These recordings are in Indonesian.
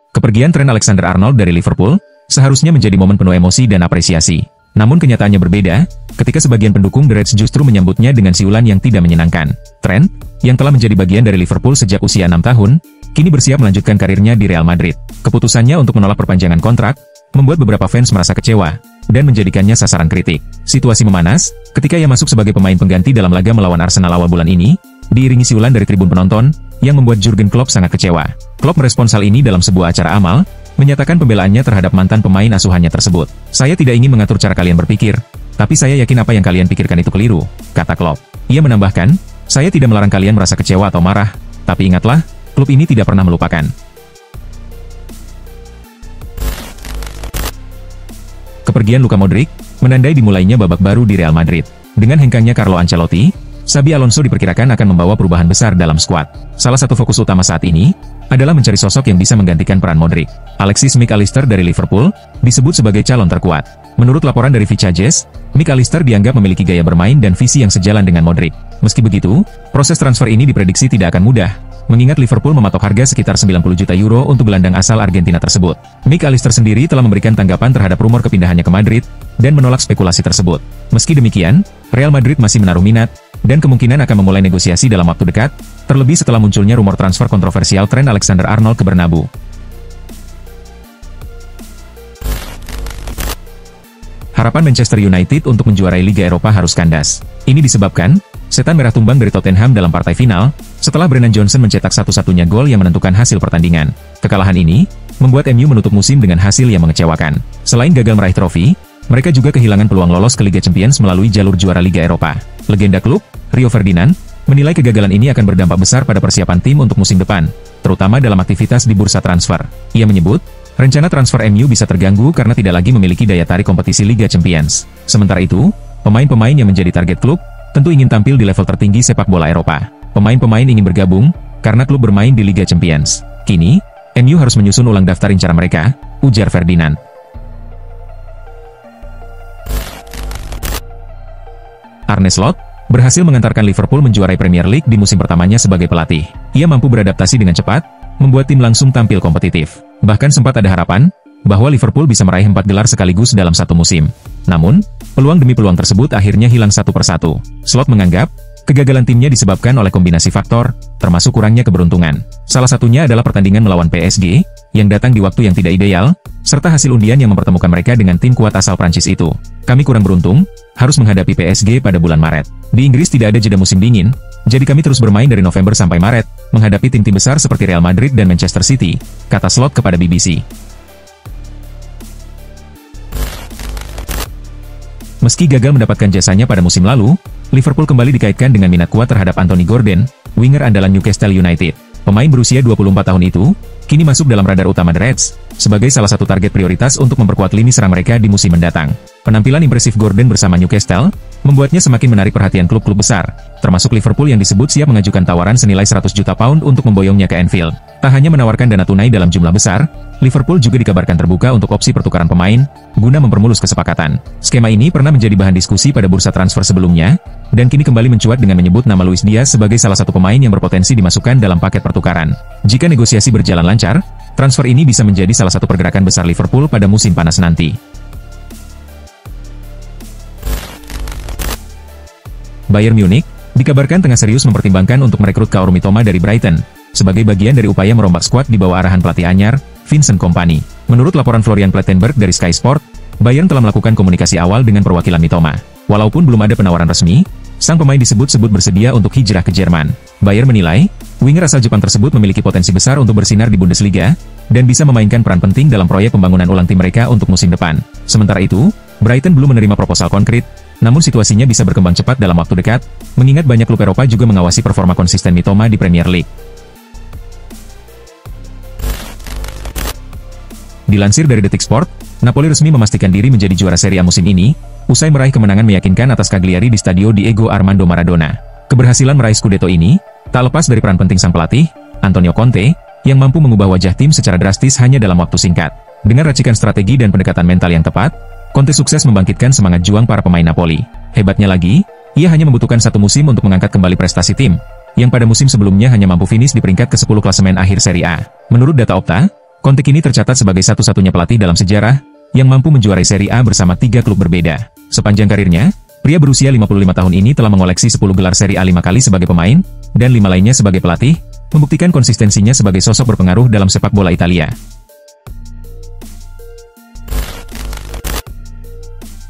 Kepergian Trent Alexander-Arnold dari Liverpool seharusnya menjadi momen penuh emosi dan apresiasi. Namun kenyataannya berbeda, ketika sebagian pendukung The Reds justru menyambutnya dengan siulan yang tidak menyenangkan. Trent, yang telah menjadi bagian dari Liverpool sejak usia 6 tahun, kini bersiap melanjutkan karirnya di Real Madrid. Keputusannya untuk menolak perpanjangan kontrak, membuat beberapa fans merasa kecewa, dan menjadikannya sasaran kritik. Situasi memanas, ketika ia masuk sebagai pemain pengganti dalam laga melawan Arsenal awal bulan ini, diiringi siulan dari tribun penonton, yang membuat Jurgen Klopp sangat kecewa. Klopp merespons hal ini dalam sebuah acara amal, menyatakan pembelaannya terhadap mantan pemain asuhannya tersebut. "Saya tidak ingin mengatur cara kalian berpikir, tapi saya yakin apa yang kalian pikirkan itu keliru," kata Klopp. Ia menambahkan, "Saya tidak melarang kalian merasa kecewa atau marah, tapi ingatlah, klub ini tidak pernah melupakan." Kepergian Luka Modric menandai dimulainya babak baru di Real Madrid. Dengan hengkangnya Carlo Ancelotti, Xabi Alonso diperkirakan akan membawa perubahan besar dalam skuad. Salah satu fokus utama saat ini adalah mencari sosok yang bisa menggantikan peran Modric. Alexis Mac Allister dari Liverpool disebut sebagai calon terkuat. Menurut laporan dari Vicajes, Mac Allister dianggap memiliki gaya bermain dan visi yang sejalan dengan Modric. Meski begitu, proses transfer ini diprediksi tidak akan mudah, mengingat Liverpool mematok harga sekitar 90 juta euro untuk gelandang asal Argentina tersebut. Mac Allister sendiri telah memberikan tanggapan terhadap rumor kepindahannya ke Madrid, dan menolak spekulasi tersebut. Meski demikian, Real Madrid masih menaruh minat, dan kemungkinan akan memulai negosiasi dalam waktu dekat, terlebih setelah munculnya rumor transfer kontroversial Trent Alexander-Arnold ke Bernabeu. Harapan Manchester United untuk menjuarai Liga Eropa harus kandas. Ini disebabkan, setan merah tumbang dari Tottenham dalam partai final, setelah Brennan Johnson mencetak satu-satunya gol yang menentukan hasil pertandingan. Kekalahan ini membuat MU menutup musim dengan hasil yang mengecewakan. Selain gagal meraih trofi, mereka juga kehilangan peluang lolos ke Liga Champions melalui jalur juara Liga Eropa. Legenda klub, Rio Ferdinand, menilai kegagalan ini akan berdampak besar pada persiapan tim untuk musim depan, terutama dalam aktivitas di bursa transfer. Ia menyebut, rencana transfer MU bisa terganggu karena tidak lagi memiliki daya tarik kompetisi Liga Champions. Sementara itu, pemain-pemain yang menjadi target klub, tentu ingin tampil di level tertinggi sepak bola Eropa. Pemain-pemain ingin bergabung, karena klub bermain di Liga Champions. Kini, MU harus menyusun ulang daftar incaran mereka, ujar Ferdinand. Arne Slot berhasil mengantarkan Liverpool menjuarai Premier League di musim pertamanya sebagai pelatih. Ia mampu beradaptasi dengan cepat, membuat tim langsung tampil kompetitif. Bahkan sempat ada harapan bahwa Liverpool bisa meraih 4 gelar sekaligus dalam satu musim. Namun, peluang demi peluang tersebut akhirnya hilang satu persatu. Slot menganggap, kegagalan timnya disebabkan oleh kombinasi faktor, termasuk kurangnya keberuntungan. Salah satunya adalah pertandingan melawan PSG, yang datang di waktu yang tidak ideal, serta hasil undian yang mempertemukan mereka dengan tim kuat asal Prancis itu. "Kami kurang beruntung, harus menghadapi PSG pada bulan Maret. Di Inggris tidak ada jeda musim dingin, jadi kami terus bermain dari November sampai Maret, menghadapi tim-tim besar seperti Real Madrid dan Manchester City," kata Slot kepada BBC. Meski gagal mendapatkan jasanya pada musim lalu, Liverpool kembali dikaitkan dengan minat kuat terhadap Anthony Gordon, winger andalan Newcastle United. Pemain berusia 24 tahun itu, kini masuk dalam radar utama The Reds, sebagai salah satu target prioritas untuk memperkuat lini serang mereka di musim mendatang. Penampilan impresif Gordon bersama Newcastle, membuatnya semakin menarik perhatian klub-klub besar, termasuk Liverpool yang disebut siap mengajukan tawaran senilai 100 juta pound untuk memboyongnya ke Anfield. Tak hanya menawarkan dana tunai dalam jumlah besar, Liverpool juga dikabarkan terbuka untuk opsi pertukaran pemain, guna mempermulus kesepakatan. Skema ini pernah menjadi bahan diskusi pada bursa transfer sebelumnya, dan kini kembali mencuat dengan menyebut nama Luis Diaz sebagai salah satu pemain yang berpotensi dimasukkan dalam paket pertukaran. Jika negosiasi berjalan lancar, transfer ini bisa menjadi salah satu pergerakan besar Liverpool pada musim panas nanti. Bayern Munich dikabarkan tengah serius mempertimbangkan untuk merekrut Kaoru Mitoma dari Brighton, sebagai bagian dari upaya merombak skuad di bawah arahan pelatih anyar, Vincent Kompany. Menurut laporan Florian Plettenberg dari Sky Sport, Bayern telah melakukan komunikasi awal dengan perwakilan Mitoma. Walaupun belum ada penawaran resmi, sang pemain disebut-sebut bersedia untuk hijrah ke Jerman. Bayern menilai, winger asal Jepang tersebut memiliki potensi besar untuk bersinar di Bundesliga, dan bisa memainkan peran penting dalam proyek pembangunan ulang tim mereka untuk musim depan. Sementara itu, Brighton belum menerima proposal konkret, namun situasinya bisa berkembang cepat dalam waktu dekat, mengingat banyak klub Eropa juga mengawasi performa konsisten Mitoma di Premier League. Dilansir dari Detik Sport, Napoli resmi memastikan diri menjadi juara Serie A musim ini, usai meraih kemenangan meyakinkan atas Cagliari di Stadio Diego Armando Maradona. Keberhasilan meraih Scudetto ini, tak lepas dari peran penting sang pelatih, Antonio Conte, yang mampu mengubah wajah tim secara drastis hanya dalam waktu singkat. Dengan racikan strategi dan pendekatan mental yang tepat, Conte sukses membangkitkan semangat juang para pemain Napoli. Hebatnya lagi, ia hanya membutuhkan satu musim untuk mengangkat kembali prestasi tim, yang pada musim sebelumnya hanya mampu finish di peringkat ke-10 klasemen akhir Serie A. Menurut data Opta, Conte kini tercatat sebagai satu-satunya pelatih dalam sejarah yang mampu menjuarai Serie A bersama 3 klub berbeda. Sepanjang karirnya, pria berusia 55 tahun ini telah mengoleksi 10 gelar Serie A 5 kali sebagai pemain, dan 5 lainnya sebagai pelatih, membuktikan konsistensinya sebagai sosok berpengaruh dalam sepak bola Italia.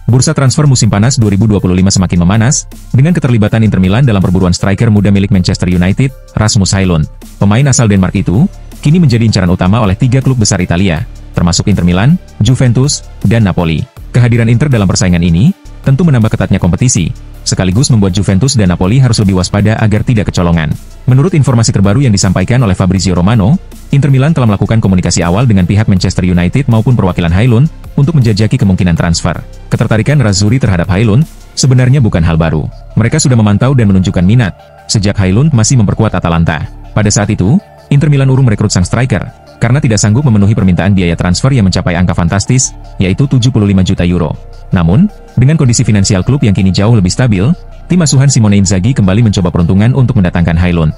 Bursa transfer musim panas 2025 semakin memanas, dengan keterlibatan Inter Milan dalam perburuan striker muda milik Manchester United, Rasmus Højlund. Pemain asal Denmark itu, kini menjadi incaran utama oleh 3 klub besar Italia, termasuk Inter Milan, Juventus, dan Napoli. Kehadiran Inter dalam persaingan ini, tentu menambah ketatnya kompetisi, sekaligus membuat Juventus dan Napoli harus lebih waspada agar tidak kecolongan. Menurut informasi terbaru yang disampaikan oleh Fabrizio Romano, Inter Milan telah melakukan komunikasi awal dengan pihak Manchester United maupun perwakilan Højlund untuk menjajaki kemungkinan transfer. Ketertarikan Nerazzurri terhadap Højlund sebenarnya bukan hal baru. Mereka sudah memantau dan menunjukkan minat sejak Højlund masih memperkuat Atalanta. Pada saat itu, Inter Milan urung merekrut sang striker karena tidak sanggup memenuhi permintaan biaya transfer yang mencapai angka fantastis, yaitu 75 juta euro. Namun, dengan kondisi finansial klub yang kini jauh lebih stabil, tim asuhan Simone Inzaghi kembali mencoba peruntungan untuk mendatangkan Højlund.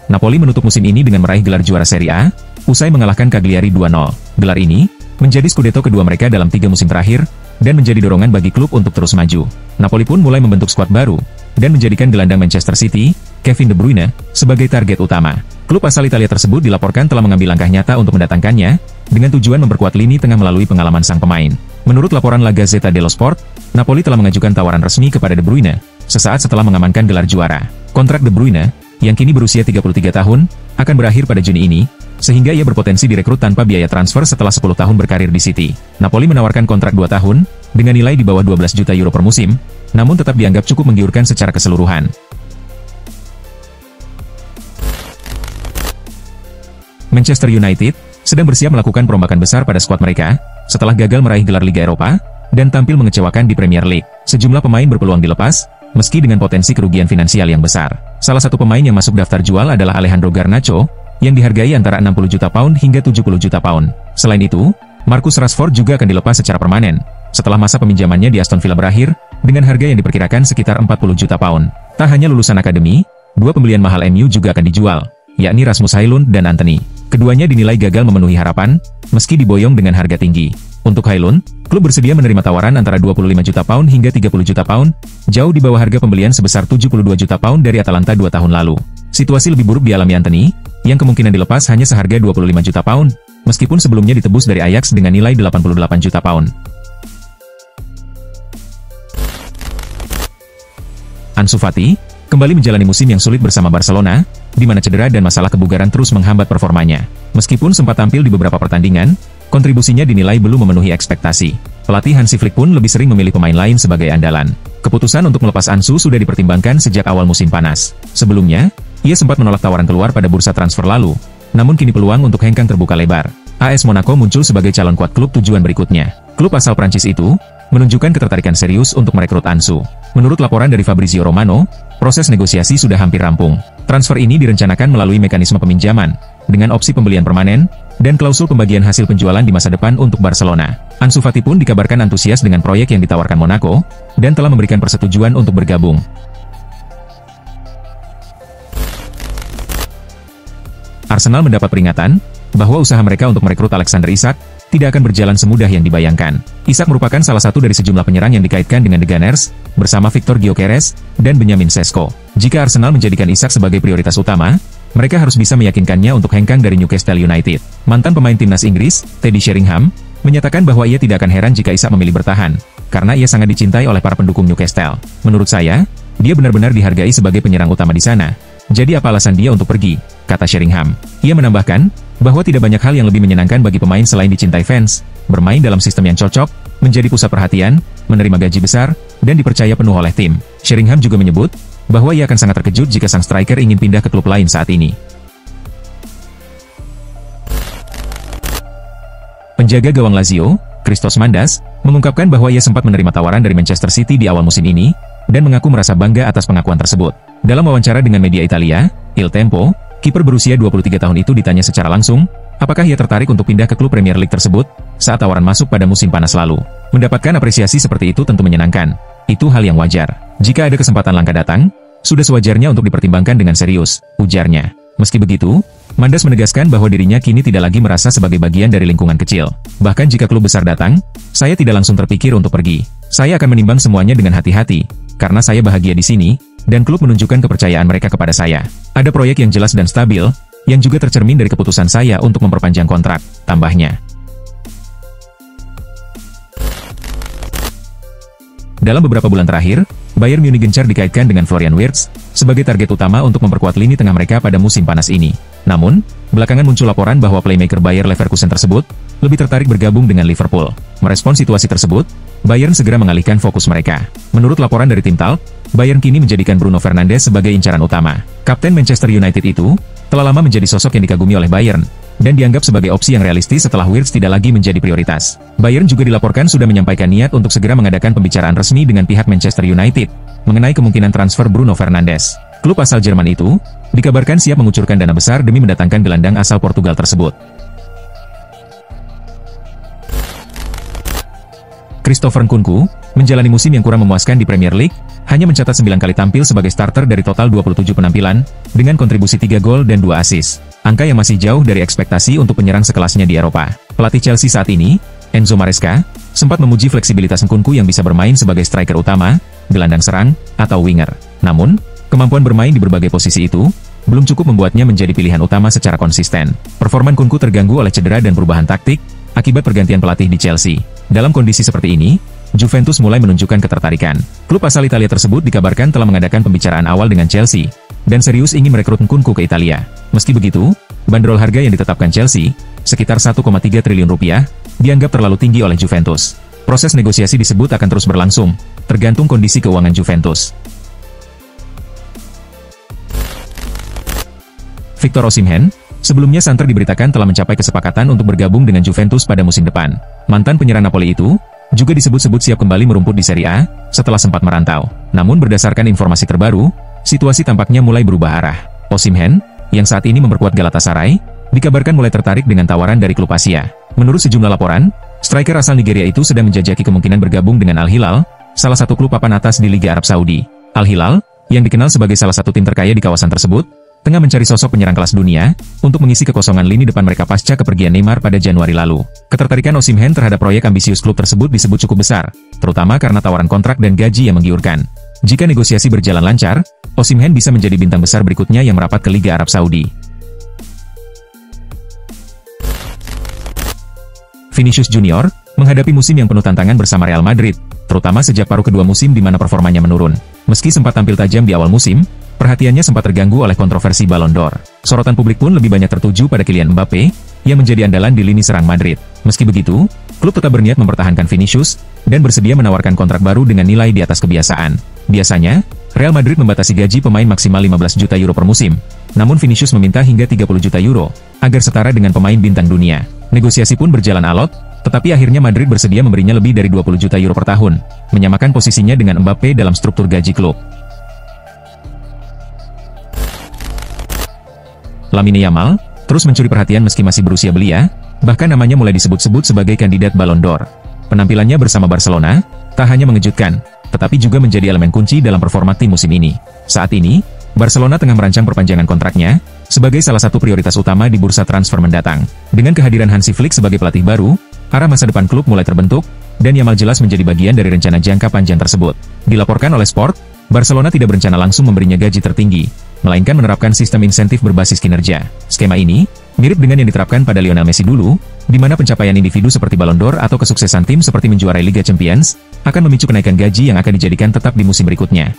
Napoli menutup musim ini dengan meraih gelar juara Serie A, usai mengalahkan Cagliari 2-0. Gelar ini menjadi Scudetto kedua mereka dalam 3 musim terakhir, dan menjadi dorongan bagi klub untuk terus maju. Napoli pun mulai membentuk skuad baru, dan menjadikan gelandang Manchester City, Kevin De Bruyne, sebagai target utama. Klub asal Italia tersebut dilaporkan telah mengambil langkah nyata untuk mendatangkannya, dengan tujuan memperkuat lini tengah melalui pengalaman sang pemain. Menurut laporan La Gazzetta dello Sport, Napoli telah mengajukan tawaran resmi kepada De Bruyne, sesaat setelah mengamankan gelar juara. Kontrak De Bruyne, yang kini berusia 33 tahun, akan berakhir pada Juni ini, sehingga ia berpotensi direkrut tanpa biaya transfer setelah 10 tahun berkarir di City. Napoli menawarkan kontrak 2 tahun, dengan nilai di bawah 12 juta euro per musim, namun tetap dianggap cukup menggiurkan secara keseluruhan. Manchester United sedang bersiap melakukan perombakan besar pada skuad mereka, setelah gagal meraih gelar Liga Eropa, dan tampil mengecewakan di Premier League. Sejumlah pemain berpeluang dilepas, meski dengan potensi kerugian finansial yang besar. Salah satu pemain yang masuk daftar jual adalah Alejandro Garnacho, yang dihargai antara 60 juta pound hingga 70 juta pound. Selain itu, Marcus Rashford juga akan dilepas secara permanen, setelah masa peminjamannya di Aston Villa berakhir, dengan harga yang diperkirakan sekitar 40 juta pound. Tak hanya lulusan akademi, 2 pembelian mahal MU juga akan dijual, yakni Rasmus Højlund dan Antony. Keduanya dinilai gagal memenuhi harapan, meski diboyong dengan harga tinggi. Untuk Højlund, klub bersedia menerima tawaran antara 25 juta pound hingga 30 juta pound, jauh di bawah harga pembelian sebesar 72 juta pound dari Atalanta 2 tahun lalu. Situasi lebih buruk dialami Antony, yang kemungkinan dilepas hanya seharga 25 juta pound, meskipun sebelumnya ditebus dari Ajax dengan nilai 88 juta pound. Ansu Fati kembali menjalani musim yang sulit bersama Barcelona, di mana cedera dan masalah kebugaran terus menghambat performanya. Meskipun sempat tampil di beberapa pertandingan, kontribusinya dinilai belum memenuhi ekspektasi. Pelatih Hansi Flick pun lebih sering memilih pemain lain sebagai andalan. Keputusan untuk melepas Ansu sudah dipertimbangkan sejak awal musim panas. Sebelumnya, ia sempat menolak tawaran keluar pada bursa transfer lalu, namun kini peluang untuk hengkang terbuka lebar. AS Monaco muncul sebagai calon kuat klub tujuan berikutnya. Klub asal Prancis itu menunjukkan ketertarikan serius untuk merekrut Ansu. Menurut laporan dari Fabrizio Romano, proses negosiasi sudah hampir rampung. Transfer ini direncanakan melalui mekanisme peminjaman, dengan opsi pembelian permanen, dan klausul pembagian hasil penjualan di masa depan untuk Barcelona. Ansu Fati pun dikabarkan antusias dengan proyek yang ditawarkan Monaco, dan telah memberikan persetujuan untuk bergabung. Arsenal mendapat peringatan bahwa usaha mereka untuk merekrut Alexander Isak tidak akan berjalan semudah yang dibayangkan. Isak merupakan salah satu dari sejumlah penyerang yang dikaitkan dengan The Gunners, bersama Victor Gyökeres dan Benjamin Sesko. Jika Arsenal menjadikan Isak sebagai prioritas utama, mereka harus bisa meyakinkannya untuk hengkang dari Newcastle United. Mantan pemain timnas Inggris, Teddy Sheringham, menyatakan bahwa ia tidak akan heran jika Isak memilih bertahan, karena ia sangat dicintai oleh para pendukung Newcastle. Menurut saya, dia benar-benar dihargai sebagai penyerang utama di sana. Jadi apa alasan dia untuk pergi? Kata Sheringham. Ia menambahkan bahwa tidak banyak hal yang lebih menyenangkan bagi pemain selain dicintai fans, bermain dalam sistem yang cocok, menjadi pusat perhatian, menerima gaji besar, dan dipercaya penuh oleh tim. Sheringham juga menyebut bahwa ia akan sangat terkejut jika sang striker ingin pindah ke klub lain saat ini. Penjaga gawang Lazio, Christos Mandas, mengungkapkan bahwa ia sempat menerima tawaran dari Manchester City di awal musim ini, dan mengaku merasa bangga atas pengakuan tersebut. Dalam wawancara dengan media Italia, Il Tempo, kiper berusia 23 tahun itu ditanya secara langsung, apakah ia tertarik untuk pindah ke klub Premier League tersebut, saat tawaran masuk pada musim panas lalu. Mendapatkan apresiasi seperti itu tentu menyenangkan. Itu hal yang wajar. Jika ada kesempatan langka datang, Sudah sewajarnya untuk dipertimbangkan dengan serius, ujarnya. Meski begitu, Mandas menegaskan bahwa dirinya kini tidak lagi merasa sebagai bagian dari lingkungan kecil. Bahkan jika klub besar datang, saya tidak langsung terpikir untuk pergi. Saya akan menimbang semuanya dengan hati-hati, karena saya bahagia di sini, dan klub menunjukkan kepercayaan mereka kepada saya. Ada proyek yang jelas dan stabil, yang juga tercermin dari keputusan saya untuk memperpanjang kontrak, tambahnya. Dalam beberapa bulan terakhir, Bayern Munich gencar dikaitkan dengan Florian Wirtz sebagai target utama untuk memperkuat lini tengah mereka pada musim panas ini. Namun, belakangan muncul laporan bahwa playmaker Bayer Leverkusen tersebut lebih tertarik bergabung dengan Liverpool. Merespon situasi tersebut, Bayern segera mengalihkan fokus mereka. Menurut laporan dari tim Talk, Bayern kini menjadikan Bruno Fernandes sebagai incaran utama. Kapten Manchester United itu telah lama menjadi sosok yang dikagumi oleh Bayern dan dianggap sebagai opsi yang realistis setelah Wirtz tidak lagi menjadi prioritas. Bayern juga dilaporkan sudah menyampaikan niat untuk segera mengadakan pembicaraan resmi dengan pihak Manchester United mengenai kemungkinan transfer Bruno Fernandes. Klub asal Jerman itu dikabarkan siap mengucurkan dana besar demi mendatangkan gelandang asal Portugal tersebut. Christopher Nkunku menjalani musim yang kurang memuaskan di Premier League, hanya mencatat 9 kali tampil sebagai starter dari total 27 penampilan, dengan kontribusi 3 gol dan 2 assist. Angka yang masih jauh dari ekspektasi untuk penyerang sekelasnya di Eropa. Pelatih Chelsea saat ini, Enzo Maresca, sempat memuji fleksibilitas Nkunku yang bisa bermain sebagai striker utama, gelandang serang, atau winger. Namun, kemampuan bermain di berbagai posisi itu belum cukup membuatnya menjadi pilihan utama secara konsisten. Performa Nkunku terganggu oleh cedera dan perubahan taktik akibat pergantian pelatih di Chelsea. Dalam kondisi seperti ini, Juventus mulai menunjukkan ketertarikan. Klub asal Italia tersebut dikabarkan telah mengadakan pembicaraan awal dengan Chelsea dan serius ingin merekrut Nkunku ke Italia. Meski begitu, bandrol harga yang ditetapkan Chelsea, sekitar 1,3 triliun rupiah, dianggap terlalu tinggi oleh Juventus. Proses negosiasi disebut akan terus berlangsung, tergantung kondisi keuangan Juventus. Victor Osimhen, sebelumnya santer diberitakan telah mencapai kesepakatan untuk bergabung dengan Juventus pada musim depan. Mantan penyerang Napoli itu juga disebut-sebut siap kembali merumput di Serie A setelah sempat merantau. Namun berdasarkan informasi terbaru, situasi tampaknya mulai berubah arah. Osimhen, yang saat ini memperkuat Galatasaray, dikabarkan mulai tertarik dengan tawaran dari klub Asia. Menurut sejumlah laporan, striker asal Nigeria itu sedang menjajaki kemungkinan bergabung dengan Al Hilal, salah satu klub papan atas di Liga Arab Saudi. Al Hilal, yang dikenal sebagai salah satu tim terkaya di kawasan tersebut, tengah mencari sosok penyerang kelas dunia untuk mengisi kekosongan lini depan mereka pasca kepergian Neymar pada Januari lalu. Ketertarikan Osimhen terhadap proyek ambisius klub tersebut disebut cukup besar, terutama karena tawaran kontrak dan gaji yang menggiurkan. Jika negosiasi berjalan lancar, Osimhen bisa menjadi bintang besar berikutnya yang merapat ke Liga Arab Saudi. Vinicius Junior menghadapi musim yang penuh tantangan bersama Real Madrid, terutama sejak paruh kedua musim di mana performanya menurun. Meski sempat tampil tajam di awal musim, perhatiannya sempat terganggu oleh kontroversi Ballon d'Or. Sorotan publik pun lebih banyak tertuju pada Kylian Mbappe, yang menjadi andalan di lini serang Madrid. Meski begitu, klub tetap berniat mempertahankan Vinicius, dan bersedia menawarkan kontrak baru dengan nilai di atas kebiasaan. Biasanya, Real Madrid membatasi gaji pemain maksimal 15 juta euro per musim. Namun Vinicius meminta hingga 30 juta euro, agar setara dengan pemain bintang dunia. Negosiasi pun berjalan alot, tetapi akhirnya Madrid bersedia memberinya lebih dari 20 juta euro per tahun, menyamakan posisinya dengan Mbappe dalam struktur gaji klub. Lamine Yamal terus mencuri perhatian meski masih berusia belia, bahkan namanya mulai disebut-sebut sebagai kandidat Ballon d'Or. Penampilannya bersama Barcelona tak hanya mengejutkan, tetapi juga menjadi elemen kunci dalam performa tim musim ini. Saat ini, Barcelona tengah merancang perpanjangan kontraknya sebagai salah satu prioritas utama di bursa transfer mendatang. Dengan kehadiran Hansi Flick sebagai pelatih baru, arah masa depan klub mulai terbentuk, dan Yamal jelas menjadi bagian dari rencana jangka panjang tersebut. Dilaporkan oleh Sport, Barcelona tidak berencana langsung memberinya gaji tertinggi, melainkan menerapkan sistem insentif berbasis kinerja. Skema ini mirip dengan yang diterapkan pada Lionel Messi dulu, di mana pencapaian individu seperti Ballon d'Or atau kesuksesan tim seperti menjuarai Liga Champions akan memicu kenaikan gaji yang akan dijadikan tetap di musim berikutnya.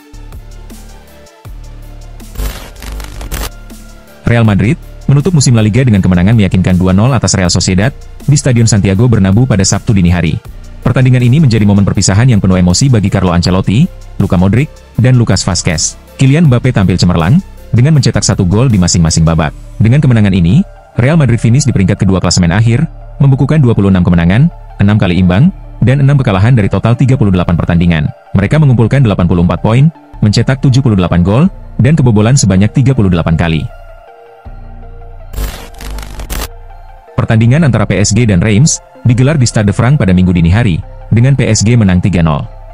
Real Madrid menutup musim La Liga dengan kemenangan meyakinkan 2-0 atas Real Sociedad di Stadion Santiago Bernabeu pada Sabtu dini hari. Pertandingan ini menjadi momen perpisahan yang penuh emosi bagi Carlo Ancelotti, Luka Modric, dan Lucas Vazquez. Kylian Mbappe tampil cemerlang dengan mencetak 1 gol di masing-masing babak. Dengan kemenangan ini, Real Madrid finish di peringkat kedua klasemen akhir, membukukan 26 kemenangan, 6 kali imbang, dan 6 kekalahan dari total 38 pertandingan. Mereka mengumpulkan 84 poin, mencetak 78 gol, dan kebobolan sebanyak 38 kali. Pertandingan antara PSG dan Reims digelar di Stade de France pada Minggu dini hari, dengan PSG menang 3-0.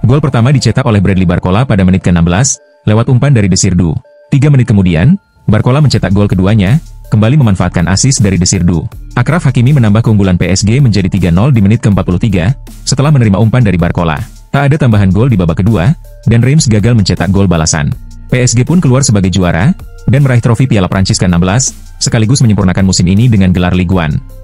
Gol pertama dicetak oleh Bradley Barcola pada menit ke-16, lewat umpan dari Desirdu. 3 menit kemudian, Barcola mencetak gol keduanya, kembali memanfaatkan assist dari Desirdu. Achraf Hakimi menambah keunggulan PSG menjadi 3-0 di menit ke-43, setelah menerima umpan dari Barcola. Tak ada tambahan gol di babak kedua, dan Reims gagal mencetak gol balasan. PSG pun keluar sebagai juara, dan meraih trofi Piala Prancis ke-16, sekaligus menyempurnakan musim ini dengan gelar Ligue 1.